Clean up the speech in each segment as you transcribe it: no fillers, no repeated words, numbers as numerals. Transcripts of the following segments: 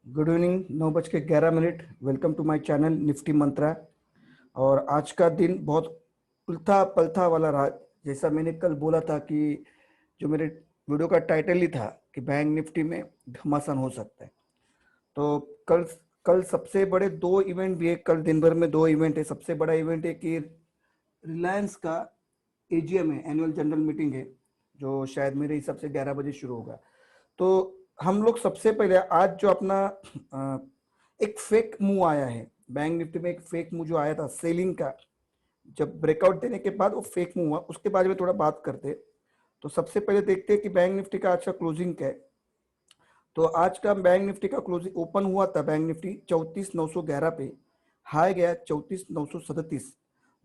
Good evening. 9:11। Welcome to my channel Nifty Mantra. और आज का दिन बहुत उल्था पलथा वाला रहा। जैसा मैंने कल बोला था कि जो मेरे वीडियो का टाइटल ही था कि बैंक निफ्टी में घमासान हो सकता है। तो कल कल सबसे बड़े दो इवेंट भी है। कल दिन भर में दो इवेंट है। सबसे बड़ा इवेंट है कि रिलायंस का एजीएम है, एनुअल जनरल मीटिंग है, जो शायद मेरे हिसाब से 11 बजे शुरू होगा। तो हम लोग सबसे पहले आज जो अपना अ, एक फेक मूव आया है बैंक निफ्टी में, एक फेक मूव जो आया था सेलिंग का, जब ब्रेकआउट देने के बाद वो फेक मूव हुआ, उसके बारे में थोड़ा बात करते हैं। तो सबसे पहले देखते हैं कि बैंक निफ्टी का आज का क्लोजिंग क्या है। तो आज का बैंक निफ्टी का क्लोजिंग ओपन हुआ था बैंक निफ्टी 34,911 पे, हाई गया 34,937,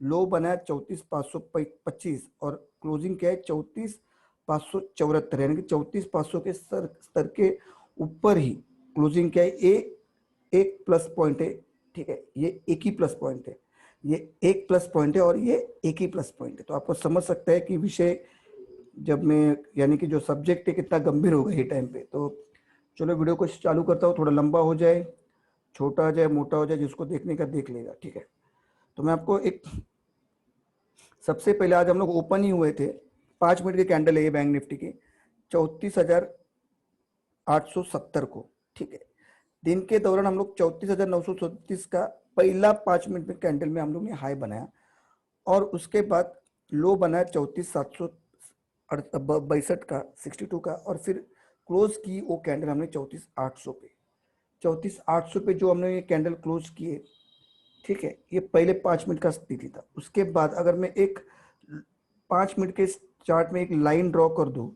लो बना 34,525 और क्लोजिंग क्या है 34,574, यानी कि 34,500 के स्तर के ऊपर ही क्लोजिंग क्या है। ये एक प्लस पॉइंट है, ठीक है, ये एक ही प्लस पॉइंट है, ये एक प्लस पॉइंट है और ये एक ही प्लस पॉइंट है। तो आपको समझ सकता है कि विषय जब मैं यानी कि जो सब्जेक्ट है कितना गंभीर होगा ये टाइम पे। तो चलो वीडियो को चालू करता हूँ, थोड़ा लंबा हो जाए, छोटा हो जाए, मोटा हो जाए, जिसको देखने का देख लेगा, ठीक है। तो मैं आपको एक सबसे पहले आज हम लोग ओपन ही हुए थे, 5 मिनट की कैंडल है ये बैंक निफ्टी की 34,870 को, ठीक है। दिन के दौरान हम लोग 34,937 का पहला 5 मिनट में कैंडल में हम लोग ने हाई बनाया और उसके बाद लो बनाया 34,762 का, 62 का, और फिर क्लोज की वो कैंडल हमने 34,800 पे। 34,800 पे जो हमने ये कैंडल क्लोज किए, ठीक है, ये पहले 5 मिनट का स्थिति था। उसके बाद अगर मैं एक 5 मिनट के चार्ट में एक लाइन ड्रॉ कर दूं,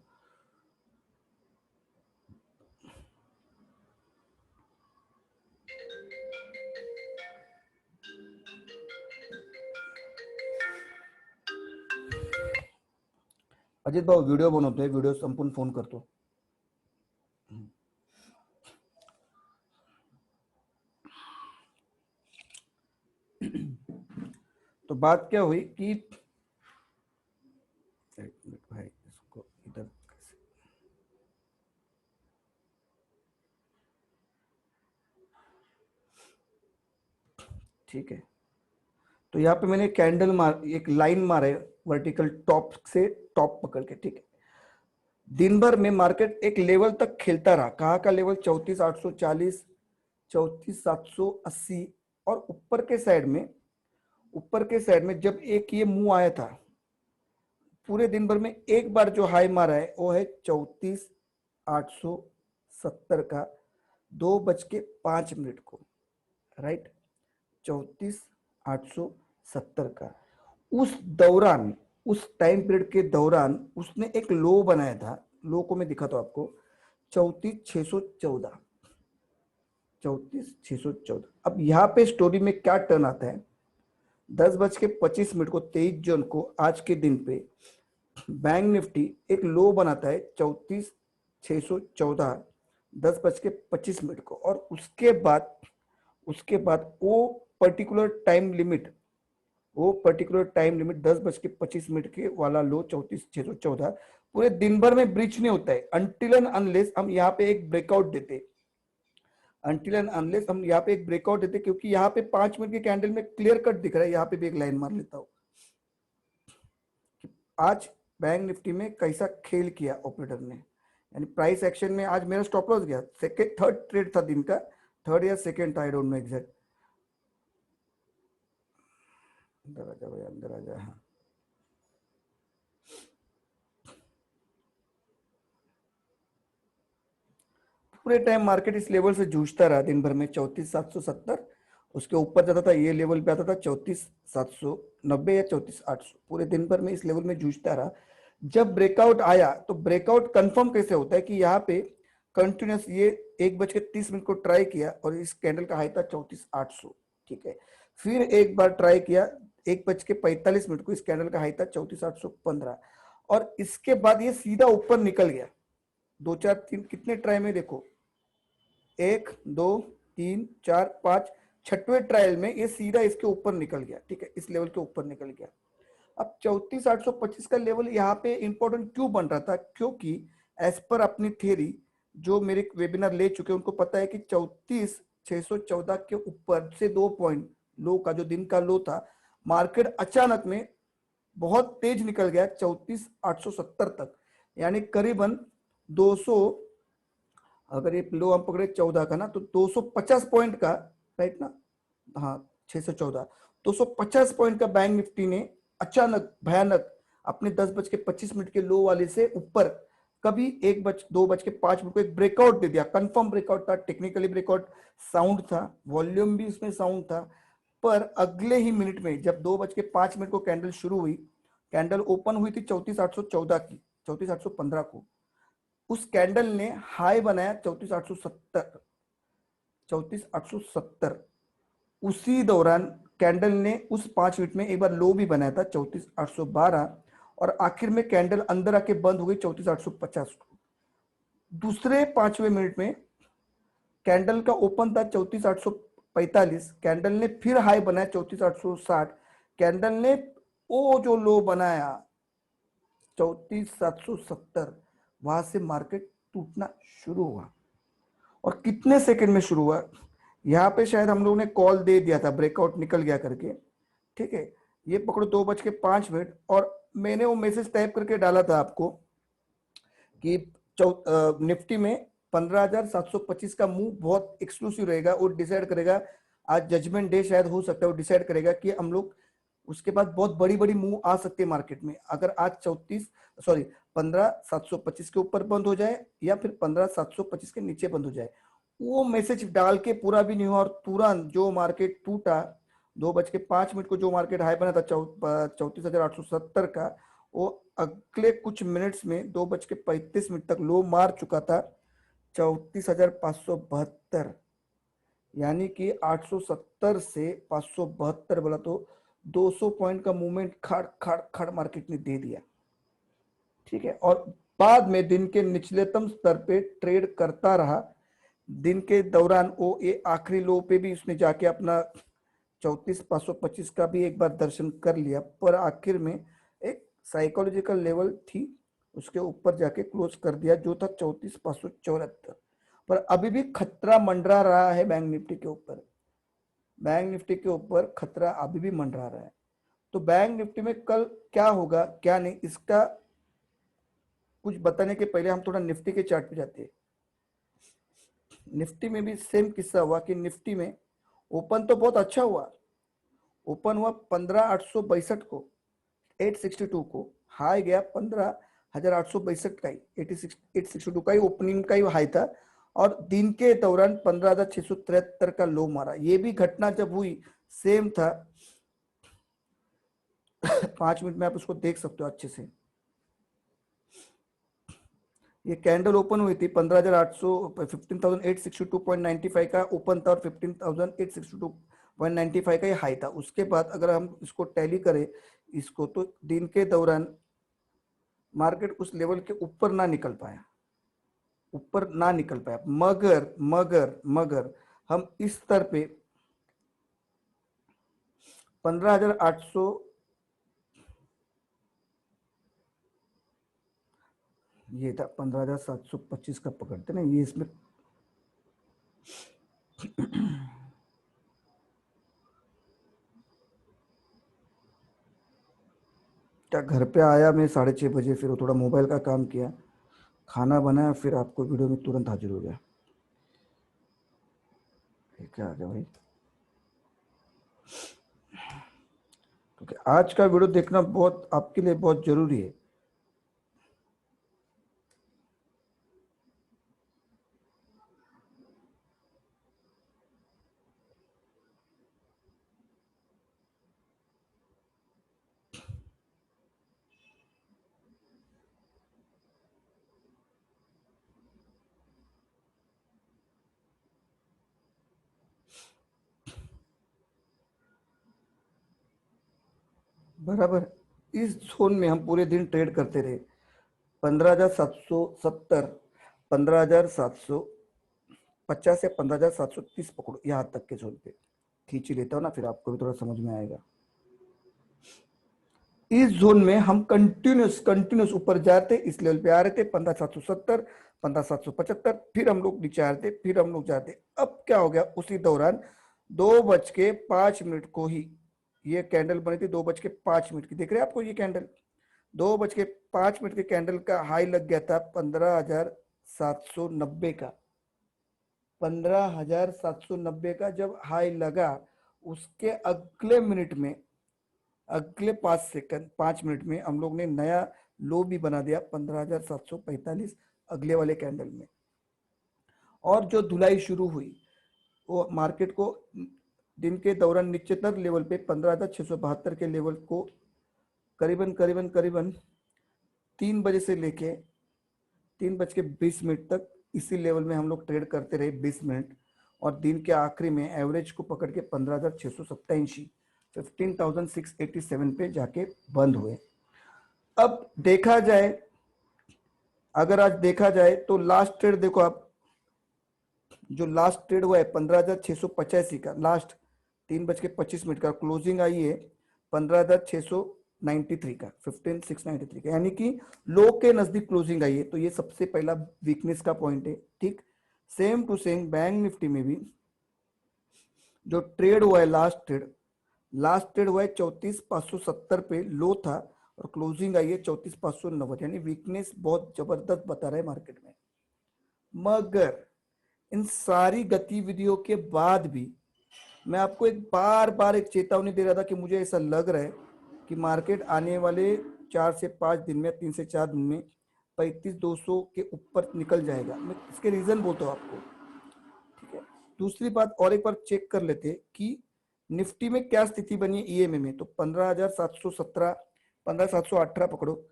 अजित भाऊ व्हिडिओ बनवतोय, व्हिडिओ संपून फोन करतो। तो बात क्या हुई कि एक मिनट भाई, इसको इधर ठीक है। तो यहाँ पे मैंने कैंडल मार, एक लाइन मारे वर्टिकल टॉप से टॉप पकड़ के, ठीक है। दिन भर में मार्केट एक लेवल तक खेलता रहा। कहाँ का लेवल? 34,840, 34,780, और ऊपर के साइड में जब एक ये मुंह आया था, पूरे दिन भर में एक बार जो हाई मारा है वो है 34,870 का 2:05 को, राइट। 34,870 का उस दौरान, उस टाइम पीरियड के दौरान उसने एक लो बनाया था। लो को मैं दिखाता हूं आपको, 34,614, 34,614। अब यहाँ पे स्टोरी में क्या टर्न आता है, 10:25 को 23 जून को आज के दिन पे बैंक निफ्टी एक लो बनाता है 34,614, 10:25 को, और उसके बाद वो पर्टिकुलर टाइम लिमिट 10:25 के वाला लो 34,614 पूरे दिन भर में ब्रीच नहीं होता है, अनटिल एंड अनलेस हम यहाँ पे एक ब्रेकआउट देते, क्योंकि यहाँ पे 5 मिनट के कैंडल में क्लियर कट दिख रहा है। यहाँ पे भी एक लाइन मार लेता हूँ। आज बैंक निफ्टी में कैसा खेल किया ऑपरेटर ने, यानी प्राइस एक्शन में आज मेरा स्टॉप लॉस गया, सेकेंड थर्ड ट्रेड था दिन का, थर्ड या सेकेंड था, आई डोंट नो एग्जैक्ट। अंदर आ जा भाई, अंदर आ जा। हाँ, पूरे टाइम मार्केट इस लेवल से जूझता रहा दिन भर में, 34,770, उसके ऊपर जाता था, ये लेवल पे आता था 34,790 या 34,800, पूरे दिन भर में इस लेवल में जूझता रहा। जब ब्रेकआउट आया तो ब्रेकआउट कंफर्म कैसे होता है कि यहाँ पे कंटिन्यूस ये 1:30 को ट्राई किया और इस कैंडल का हाई था 34,800, ठीक है। फिर एक बार ट्राई किया 1:45 को, इस कैंडल का हाई था 34,815, और इसके बाद ये सीधा ऊपर निकल गया। 2 4 3 कितने ट्राई में देखो, 1 2 3 4 5, छठवें ट्रायल में ये सीधा इसके ऊपर निकल गया, ठीक है, इस लेवल के ऊपर निकल गया। अब 34,825 का लेवल यहाँ पे इंपॉर्टेंट क्यों बन रहा था? क्योंकि एज पर अपनी थ्योरी जो मेरे वेबिनार ले चुके हैं उनको पता है कि 34,614 के ऊपर से 2 पॉइंट लो का जो दिन का लो था, मार्केट अचानक में बहुत तेज निकल गया 34,870 तक, यानी करीबन 200, अगर ये लो हम पकड़े 14 का ना, तो 250 पॉइंट का, राइट ना, हाँ 614, 250 पॉइंट का बैंक निफ्टी ने अचानक भयानक अपने 10:25 के लो वाले से ऊपर कभी 2:05 को एक ब्रेकआउट दे दिया। कंफर्म ब्रेकआउट था, टेक्निकली ब्रेकआउट साउंड था, वॉल्यूम भी इसमें साउंड था, पर अगले ही मिनट में जब 2:05 को कैंडल शुरू हुई, कैंडल ओपन हुई थी 34,814 की, 34,815 को, उस कैंडल ने हाई बनाया 34,870, 34,870। उसी दौरान कैंडल ने उस 5 मिनट में एक बार लो भी बनाया था 34,812, और आखिर में कैंडल अंदर आके बंद हो गई 34,850 को। दूसरे 5वें मिनट में कैंडल का ओपन था 34,845, कैंडल ने फिर हाई बनाया 34,860, कैंडल ने वो जो लो बनाया 34,770, वहां से मार्केट टूटना शुरू हुआ। और कितने सेकंड में शुरू हुआ, यहाँ पे शायद हम लोगों ने कॉल दे दिया था, ब्रेकआउट निकल गया करके, ठीक है, ये पकड़ो 2:05, और मैंने वो मैसेज टाइप करके डाला था आपको कि निफ्टी में 15,725 का मूव बहुत एक्सक्लूसिव रहेगा, वो डिसाइड करेगा, आज जजमेंट डे शायद हो सकता है, वो डिसाइड करेगा कि हम लोग उसके बाद बहुत बड़ी बड़ी मूव आ सकती है मार्केट में। अगर आज 15,725 के ऊपर बंद हो जाए या फिर 15,725 के नीचे बंद हो जाए, वो मैसेज डाल के पूरा भी नहीं हुआ, और तुरंत जो मार्केट टूटा 2:05 को जो मार्केट हाई बना था 34,870 का, वो अगले कुछ मिनट्स में 2:35 तक लो मार चुका था 34,572, यानी कि 870 से 572 बोला तो 200 पॉइंट का मूवमेंट खड़ खड़ खड़ मार्केट ने दे दिया, ठीक है। और बाद में दिन के निचलेतम स्तर पे ट्रेड करता रहा, दिन के दौरान वो ये आखिरी लो पे भी उसने जाके अपना 34,525 का भी एक बार दर्शन कर लिया, पर आखिर में एक साइकोलॉजिकल लेवल थी, उसके ऊपर जाके क्लोज कर दिया जो था 34,574। पर अभी भी खतरा मंडरा रहा है बैंक निफ्टी के ऊपर, बैंक निफ्टी के ऊपर खतरा अभी भी मंडरा रहा है। तो बैंक निफ्टी में कल क्या होगा क्या नहीं, इसका कुछ बताने के पहले हम थोड़ा निफ्टी के चार्ट पे जाते हैं। निफ्टी में भी सेम किस्सा हुआ कि निफ्टी में ओपन तो बहुत अच्छा हुआ, ओपन हुआ 15,862 को, 862 को, हाई गया 15,862 का ही, 862 का ही ओपनिंग का ही हाई था, और दिन के दौरान 15,673 का लो मारा। ये भी घटना जब हुई सेम था 5 मिनट में आप उसको देख सकते हो अच्छे से। ये कैंडल ओपन हुई थी 15,862.95 का ओपन था, और 15,862.95 का ये हाई था। उसके बाद अगर हम इसको टैली करें इसको, तो दिन के दौरान मार्केट उस लेवल के ऊपर ना निकल पाया, ऊपर ना निकल पाया, मगर मगर मगर हम इस स्तर पे 15,800, ये था 15,725 का पकड़ते ना, ये इसमें क्या घर पे आया मैं 6:30 बजे, फिर थोड़ा मोबाइल का काम किया, खाना बनाया, फिर आपको वीडियो में तुरंत हाजिर हो गया। क्या आ गया भाई, क्योंकि आज का वीडियो देखना बहुत आपके लिए बहुत जरूरी है। बराबर, इस जोन में हम पूरे दिन ट्रेड करते रहे, 15,770, 15,750 या 15,730 पकड़ो, यहाँ तक के जोन पे खींच ही लेता हूँ ना, फिर आपको भी थोड़ा समझ में आएगा। इस जोन में हम कंटिन्यूस ऊपर जाते, इस लेवल पे आ रहे थे 15,770, 15,775, फिर हम लोग नीचे आ रहे थे, फिर हम लोग जाते। अब क्या हो गया, उसी दौरान 2:05 को ही ये कैंडल बनी थी, 2:05 की, देख रहे हैं आपको ये कैंडल, 2:05 के कैंडल का हाई लग गया था 15,790 का। 15,790 का जब हाई लगा, उसके अगले मिनट में, अगले 5 सेकंड 5 मिनट में हम लोग ने नया लो भी बना दिया 15,745 अगले वाले कैंडल में। और जो धुलाई शुरू हुई वो मार्केट को दिन के दौरान निचेतर लेवल पे 15,672 के लेवल को करीबन करीबन करीबन 3 बजे से लेके 3:20 तक इसी लेवल में हम लोग ट्रेड करते रहे 20 मिनट, और दिन के आखिरी में एवरेज को पकड़ के 15,687 15,687 पे जाके बंद हुए। अब देखा जाए, अगर आज देखा जाए तो लास्ट ट्रेड देखो आप, जो लास्ट ट्रेड हुआ है 15,685 का, लास्ट 3:25 का क्लोजिंग आई है 15,693 का, 15,693 का, यानी कि लो के नजदीक क्लोजिंग आई है। तो ये सबसे पहला वीकनेस का पॉइंट है। ठीक, same to same bank Nifty में भी जो ट्रेड हुआ है, लास्ट ट्रेड हुआ है 34,570 पे लो था, और क्लोजिंग आई है 34,590, यानी वीकनेस बहुत जबरदस्त बता रहा है मार्केट में। मगर इन सारी गतिविधियों के बाद भी मैं आपको एक बार बार एक चेतावनी दे रहा था कि मुझे ऐसा लग रहा है कि मार्केट आने वाले 4 से 5 दिन में, 3 से 4 दिन में 35,200 के ऊपर निकल जाएगा। मैं इसके रीजन बोलता हूँ आपको, ठीक है। दूसरी बात और एक बार चेक कर लेते कि निफ्टी में क्या स्थिति बनी है ईएमए में। तो 15,717, 15,718 पकड़ो,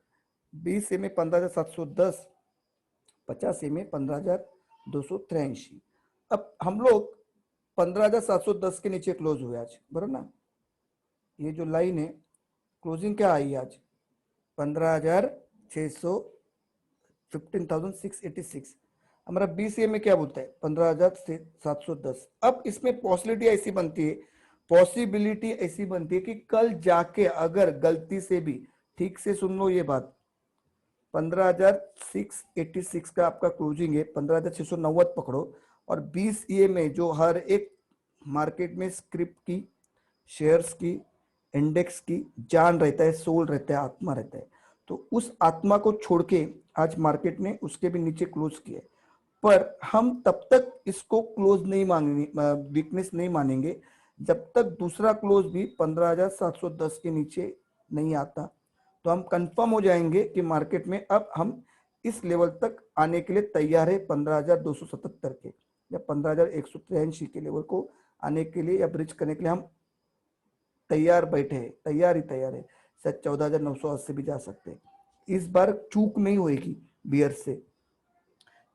20 ए में 15,710, 50 ए में 15,283। अब हम लोग 15,710 के नीचे क्लोज हुए आज, बराबर ना। ये जो लाइन है, क्लोजिंग क्या आई आज, 15,600, 15,686। हमारा बीसीए में क्या बोलता है, 15,710। अब इसमें पॉसिबिलिटी ऐसी बनती है कि कल जाके अगर गलती से भी, ठीक से सुन लो ये बात, 15,686 का आपका क्लोजिंग है, 15,690 पकड़ो, और 20 ये में जो हर एक मार्केट में स्क्रिप्ट की, शेयर्स की, इंडेक्स की जान रहता है, सोल रहता है, आत्मा रहता है। तो उस आत्मा को छोड़ के आज मार्केट ने उसके भी नीचे क्लोज किए, पर हम तब तक इसको क्लोज नहीं मानेंगे, वीकनेस नहीं मानेंगे, जब तक दूसरा क्लोज भी 15,710 के नीचे नहीं आता। तो हम कंफर्म हो जाएंगे कि मार्केट में अब हम इस लेवल तक आने के लिए तैयार है, 15,277 के या 15,183 के लेवल को आने के लिए या ब्रिज करने के लिए हम तैयार बैठे हैं, तैयार ही तैयार है। शायद 14,980 भी जा सकते हैं। इस बार चूक नहीं होगी बियर से,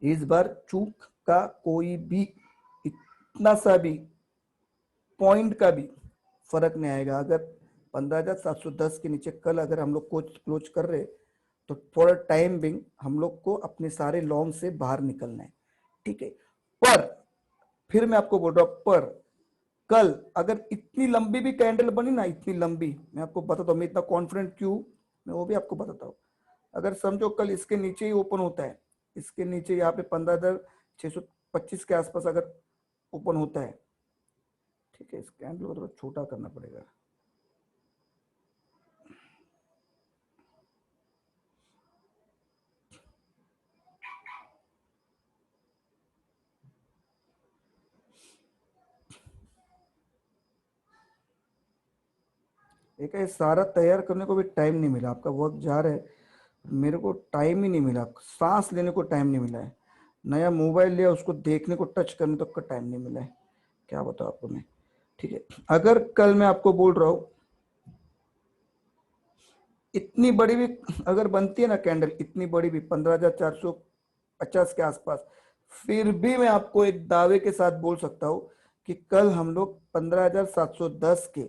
इस बार चूक का कोई भी इतना सा भी पॉइंट का भी फर्क नहीं आएगा। अगर 15,710 के नीचे कल अगर हम लोग को क्लोज कर रहे, तो फॉर टाइम बिंग हम लोग को अपने सारे लॉन्ग से बाहर निकलना है, ठीक है। पर फिर मैं आपको बोल रहा हूं, पर कल अगर इतनी लंबी भी कैंडल बनी ना, इतनी लंबी, मैं आपको बताता हूँ मैं इतना कॉन्फिडेंट क्यों, मैं वो भी आपको बताता हूँ। अगर समझो कल इसके नीचे ही ओपन होता है, इसके नीचे यहाँ पे 15,625 के आसपास अगर ओपन होता है, ठीक है, इस कैंडल को थोड़ा छोटा करना पड़ेगा। एक है सारा तैयार करने को भी टाइम नहीं मिला, आपका वक्त जा रहा है, मेरे को टाइम ही नहीं मिला, सांस लेने को टाइम नहीं मिला है। नया मोबाइल लिया, उसको देखने को, टच करने तक का टाइम नहीं मिला है, क्या बताऊँ आपको मैं, ठीक है। अगर कल मैं आपको बोल रहा हूँ इतनी बड़ी भी अगर बनती है ना कैंडल, इतनी बड़ी भी 15,450 के आसपास, फिर भी मैं आपको एक दावे के साथ बोल सकता हूँ कि कल हम लोग 15,710 के,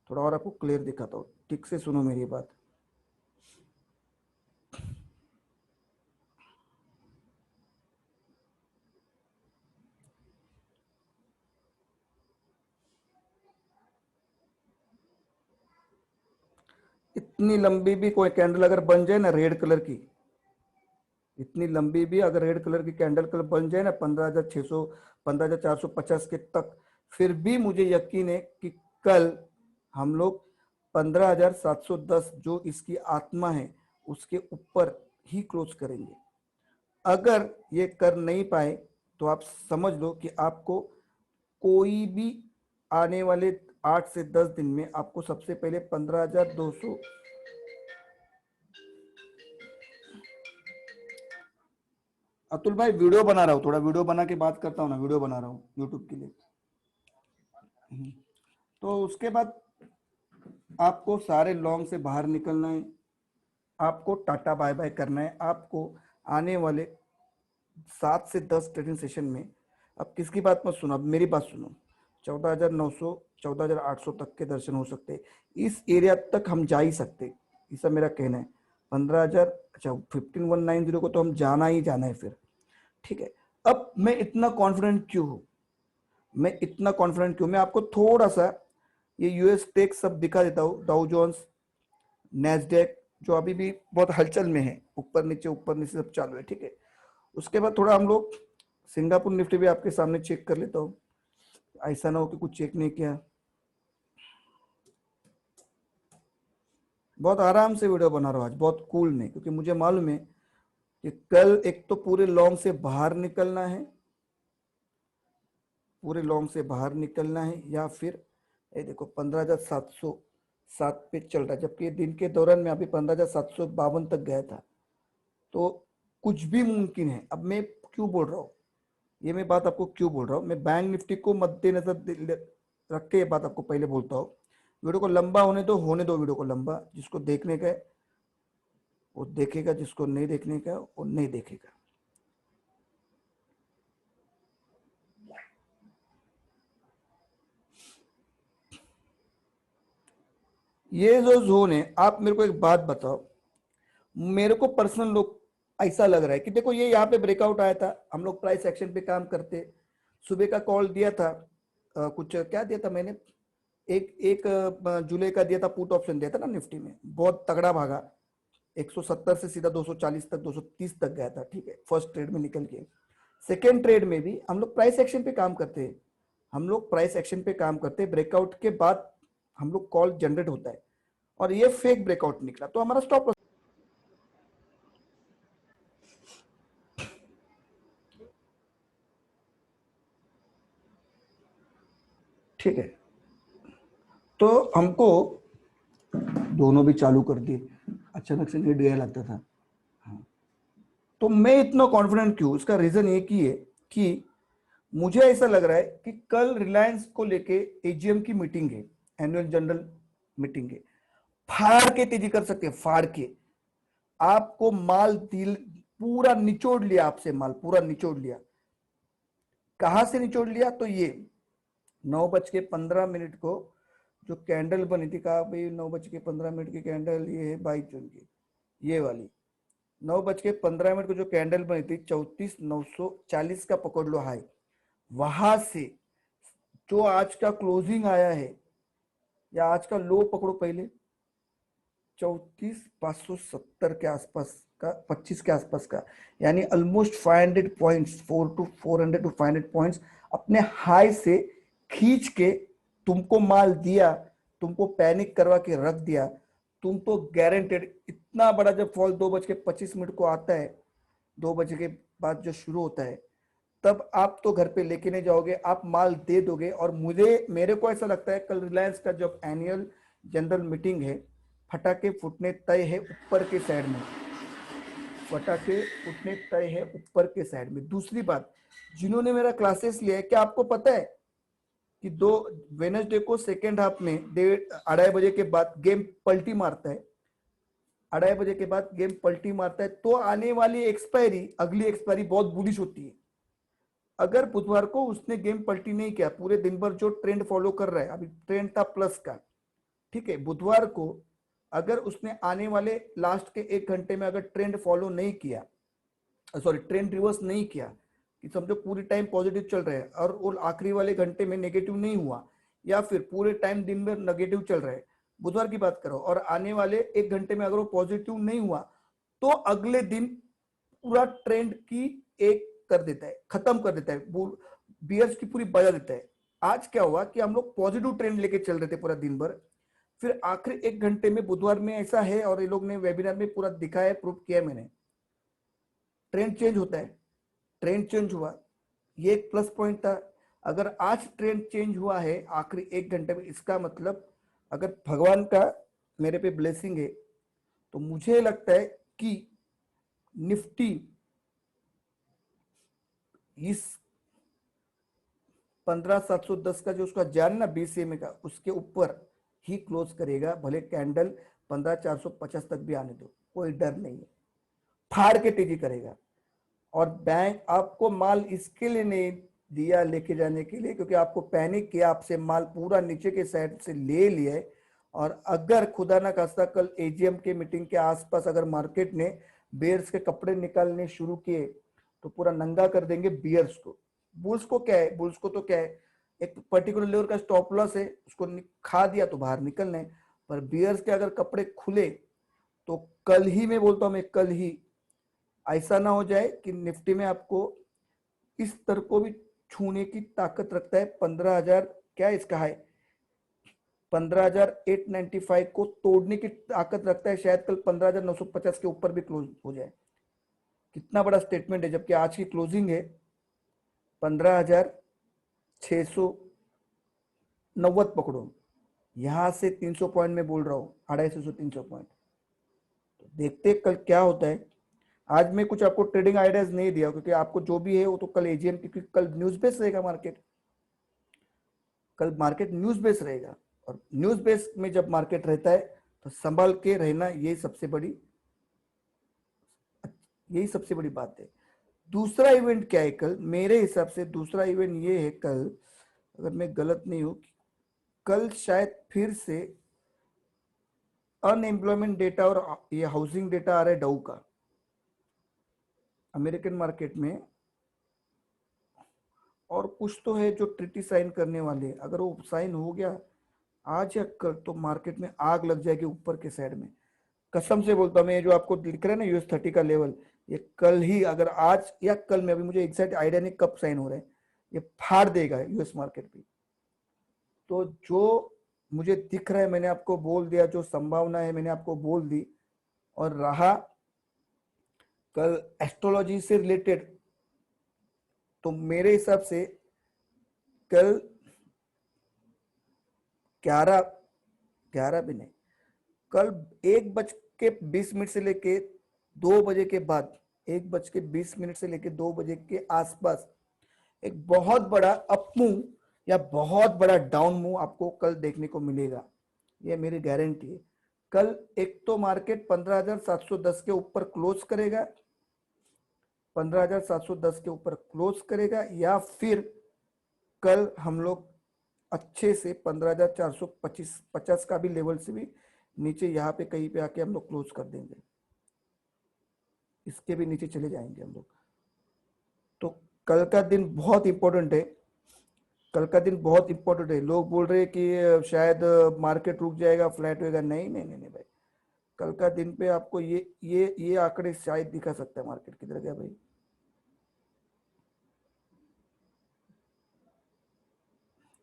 थोड़ा और आपको क्लियर दिखाता हूँ, ठीक से सुनो मेरी बात। इतनी लंबी भी कोई कैंडल अगर बन जाए ना रेड कलर की, इतनी लंबी भी अगर रेड कलर की कैंडल कलर बन जाए ना 15,600 15,450 के तक, फिर भी मुझे यकीन है कि कल हम लोग 15,710 जो इसकी आत्मा है उसके ऊपर ही क्लोज करेंगे। अगर ये कर नहीं पाए तो आप समझ लो कि आपको कोई भी आने वाले 8 से 10 दिन में आपको सबसे पहले 15,200। अतुल भाई वीडियो बना रहा हूँ, थोड़ा वीडियो बना के बात करता हूँ ना, वीडियो बना रहा हूँ यूट्यूब के लिए। तो उसके बाद आपको सारे लॉन्ग से बाहर निकलना है, आपको टाटा बाय बाय करना है। आपको आने वाले 7 से 10 ट्रेडिंग सेशन में, अब किसकी बात मत सुनो, अब मेरी बात सुनो, 14,900 14,800 तक के दर्शन हो सकते, इस एरिया तक हम जा ही सकते, ऐसा मेरा कहना है। 15,000, अच्छा 15,190 को तो हम जाना ही जाना है फिर, ठीक है। अब मैं इतना कॉन्फिडेंट क्यों हूं, मैं इतना कॉन्फिडेंट क्यों, मैं आपको थोड़ा सा ये यूएस टेक सब दिखा देता हूँ। डाउ जोन्स, नैस्डैक जो अभी भी बहुत हलचल में है, ऊपर नीचे सब चालू है, ठीक है। उसके बाद थोड़ा हम लोग सिंगापुर निफ्टी भी आपके सामने चेक कर लेता हूँ, ऐसा ना हो कि कुछ चेक नहीं किया। बहुत आराम से वीडियो बना रहा हूँ आज, बहुत कूल में, क्योंकि मुझे मालूम है कि कल एक तो पूरे लॉन्ग से बाहर निकलना है, पूरे लॉन्ग से बाहर निकलना है, या फिर ये देखो 15,707 पे चल रहा है, जबकि दिन के दौरान में अभी 15,752 तक गया था। तो कुछ भी मुमकिन है। अब मैं क्यों बोल रहा हूँ, ये मैं बात आपको क्यों बोल रहा हूँ, मैं बैंक निफ्टी को मद्देनजर रख के ये बात आपको पहले बोलता हूँ। वीडियो को लंबा होने दो वीडियो को लंबा, जिसको देखने का है वो देखेगा, जिसको नहीं देखने का वो नहीं देखेगा। ये जो जोन है, आप मेरे को एक बात बताओ, मेरे को पर्सनल लोग ऐसा लग रहा है कि देखो ये यहाँ पे ब्रेकआउट आया था, हम लोग प्राइस एक्शन पे काम करते, सुबह का कॉल दिया था, कुछ क्या दिया था मैंने, एक एक जुलाई का दिया था, पुट ऑप्शन दिया था ना निफ्टी में, बहुत तगड़ा भागा, 170 से सीधा 240 तक 230 तक गया था, ठीक है, फर्स्ट ट्रेड में निकल के। सेकेंड ट्रेड में भी हम लोग प्राइस एक्शन पे काम करते हैं, हम लोग प्राइस एक्शन पे काम करते हैं, ब्रेकआउट के बाद हम लोग कॉल जनरेट होता है, और ये फेक ब्रेकआउट निकला तो हमारा स्टॉप लॉस, ठीक है। तो हमको दोनों भी चालू कर दिए, अचानक से नेट गया लगता था। हाँ। तो मैं इतना कॉन्फिडेंट क्यों, इसका रीजन एक ही है कि मुझे ऐसा लग रहा है कि कल रिलायंस को लेके एजीएम की मीटिंग है, एनुअल जनरल मीटिंग है, फाड़ के तेजी कर सकते हैं, फाड़ के आपको माल दिल पूरा निचोड़ लिया, आपसे माल पूरा निचोड़ लिया। कहां से निचोड़ लिया, तो ये 9:15 को जो कैंडल बनी थी, कहा भाई 9:15 की कैंडल, ये है 22 जून की, ये वाली 9:15 को जो कैंडल बनी थी 34,940 का पकड़ लो हाई, वहां से जो आज का क्लोजिंग आया है, या आज का लो पकड़ो पहले, 34,570 के आसपास का, 25 के आसपास का, यानी ऑलमोस्ट 500 पॉइंट्स, 400 टू 500 पॉइंट्स अपने हाई से खींच के तुमको माल दिया, तुमको पैनिक करवा के रख दिया। तुम तो गारंटेड, इतना बड़ा जब फॉल 2:25 को आता है, 2 बजे के बाद जो शुरू होता है, तब आप तो घर पे लेके नहीं जाओगे, आप माल दे दोगे। और मेरे को ऐसा लगता है कल रिलायंस का जब एनुअल जनरल मीटिंग है, फटाके फूटने तय है ऊपर के साइड में, फटाके फूटने तय है ऊपर के साइड में। दूसरी बात, जिन्होंने मेरा क्लासेस लिया है, क्या आपको पता है कि वेनसडे को सेकेंड हाफ में 2:30 बजे के बाद गेम पलटी मारता है, 2:30 बजे के बाद गेम पलटी मारता है, तो आने वाली एक्सपायरी, अगली एक्सपायरी बहुत बुलिश होती है। अगर बुधवार को उसने गेम पलटी नहीं किया, पूरे दिन भर जो ट्रेंड फॉलो कर रहा है, अभी ट्रेंड था प्लस का, ठीक है, बुधवार को अगर उसने आने वाले लास्ट के 1 घंटे में अगर ट्रेंड फॉलो नहीं किया, सॉरी ट्रेंड रिवर्स नहीं किया, कि समझो पूरी टाइम पॉजिटिव चल रहा है और वो आखिरी वाले घंटे में नेगेटिव नहीं हुआ, या फिर पूरे टाइम दिन में नेगेटिव चल रहा है, बुधवार की बात करो, और आने वाले 1 घंटे में अगर वो पॉजिटिव नहीं हुआ, तो अगले दिन पूरा ट्रेंड की एक कर देता है, खत्म कर देता है, बियर्स की पूरी बजा देता है। आज क्या हुआ कि हम लोग पॉजिटिव ट्रेंड लेके चल रहे थे पूरा दिन भर, फिर आखिरी 1 घंटे में बुधवार में ऐसा है, और ये लोग ने वेबिनार में पूरा दिखाया, प्रूव किया मैंने, ट्रेंड चेंज होता है। ट्रेंड चेंज हुआ, ये एक प्लस पॉइंट था। अगर आज ट्रेंड चेंज हुआ है आखिरी 1 घंटे में, इसका मतलब अगर भगवान का मेरे पे ब्लेसिंग है, तो मुझे लगता है कि निफ्टी इस 15,710 का जो उसका जान ना 20 का, उसके ऊपर ही क्लोज करेगा, भले कैंडल 15,450 तक भी आने दो, कोई डर नहीं है, फाड़ के तेजी करेगा। और बैंक आपको माल इसके लिए नहीं दिया लेके जाने के लिए, क्योंकि आपको पैनिक किया, आपसे माल पूरा नीचे के साइड से ले लिया है। और अगर खुदा ना खास्ता कल एजीएम के मीटिंग के आसपास अगर मार्केट ने बेयर्स के कपड़े निकालने शुरू किए, तो पूरा नंगा कर देंगे बियर्स को। बुल्स को क्या है, बुल्स को तो क्या है, एक पर्टिकुलर लेवल का स्टॉप लॉस है, उसको खा दिया तो बाहर निकलना है। पर बियर्स के अगर कपड़े खुले तो कल ही, मैं बोलता हूं, मैं कल ही, ऐसा ना हो जाए कि निफ्टी में आपको इस स्तर को भी छूने की ताकत रखता है। 15,000 क्या है इसका है, 15,895 को तोड़ने की ताकत रखता है। शायद कल 15,950 के ऊपर भी क्लोज हो जाए। कितना बड़ा स्टेटमेंट है, जबकि आज की क्लोजिंग है 15,690 पकड़ो, यहां से 300 पॉइंट में बोल रहा हूं, 250 से 300 पॉइंट। तो देखते कल क्या होता है। आज मैं कुछ आपको ट्रेडिंग आइडियाज नहीं दिया, क्योंकि आपको जो भी है वो तो कल एजीएम, क्योंकि कल न्यूज बेस रहेगा मार्केट, कल मार्केट न्यूज बेस रहेगा। और न्यूज बेस में जब मार्केट रहता है तो संभाल के रहना, यही सबसे बड़ी बात है। दूसरा इवेंट क्या है कल, मेरे हिसाब से दूसरा इवेंट ये है कल, अगर मैं गलत नहीं हूं, कल शायद फिर से अनएम्प्लॉयमेंट डेटा और ये हाउसिंग डेटा आ रहा है डाउ का अमेरिकन मार्केट में। और कुछ तो है जो ट्रिटी साइन करने वाले, अगर वो साइन हो गया आज या कल, तो मार्केट में आग लग जाएगी ऊपर के साइड में। कसम से बोलता हूं, मैं जो आपको दिख रहा है ना US30 का लेवल, ये कल ही, अगर आज या कल में, अभी मुझे एग्जैक्ट आइडिया नहीं कब साइन हो रहा है, ये फाड़ देगा यूएस मार्केट भी। तो जो मुझे दिख रहा है मैंने आपको बोल दिया, जो संभावना है मैंने आपको बोल दी। और रहा कल एस्ट्रोलॉजी से रिलेटेड, तो मेरे हिसाब से कल 11 भी नहीं, कल 1:20 से लेके 2 बजे के बाद, 1:20 से लेके 2 बजे के आसपास एक बहुत बड़ा अप मूव या बहुत बड़ा डाउन मूव आपको कल देखने को मिलेगा, ये मेरी गारंटी है। कल एक तो मार्केट 15,710 के ऊपर क्लोज करेगा, 15,710 के ऊपर क्लोज करेगा, या फिर कल हम लोग अच्छे से 15,450 का भी लेवल से भी नीचे, यहाँ पे कहीं पे आके हम लोग क्लोज कर देंगे, इसके भी नीचे चले जाएंगे हम लोग। तो कल का दिन बहुत इंपॉर्टेंट है, कल का दिन बहुत इंपॉर्टेंट है। लोग बोल रहे हैं कि शायद मार्केट रुक जाएगा, फ्लैट होएगा, नहीं नहीं नहीं नहीं भाई, कल का दिन पे आपको ये आंकड़े शायद दिखा सकता है। मार्केट किधर गया भाई,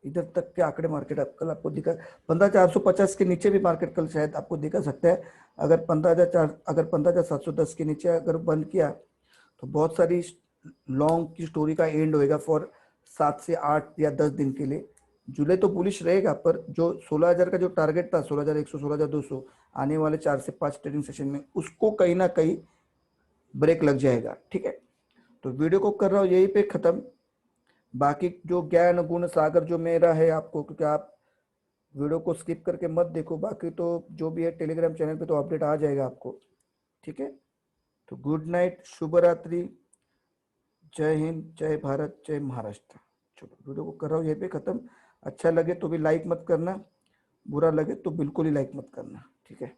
इधर तक के आंकड़े मार्केट कल आपको दिखा, 15,450 के नीचे भी मार्केट कल शायद आपको दिखा सकता है। अगर 15,710 के नीचे अगर बंद किया, तो बहुत सारी लॉन्ग की स्टोरी का एंड होएगा फॉर 7 से 8 या 10 दिन के लिए। जुलाई तो बुलिश रहेगा, पर जो 16,000 का जो टारगेट था, 16,100 16,200, आने वाले 4 से 5 ट्रेडिंग सेशन में उसको कहीं ना कहीं ब्रेक लग जाएगा। ठीक है, तो वीडियो को कर रहा हूँ यहीं पे खत्म। बाकी जो ज्ञान गुण सागर जो मेरा है आपको, क्योंकि आप वीडियो को स्किप करके मत देखो, बाकी तो जो भी है टेलीग्राम चैनल पे तो अपडेट आ जाएगा आपको। ठीक है, तो गुड नाइट, शुभ रात्रि, जय हिंद, जय भारत, जय महाराष्ट्र। चलो वीडियो को कर रहा हूँ यहीं पे खत्म। अच्छा लगे तो भी लाइक मत करना, बुरा लगे तो बिल्कुल ही लाइक मत करना। ठीक है।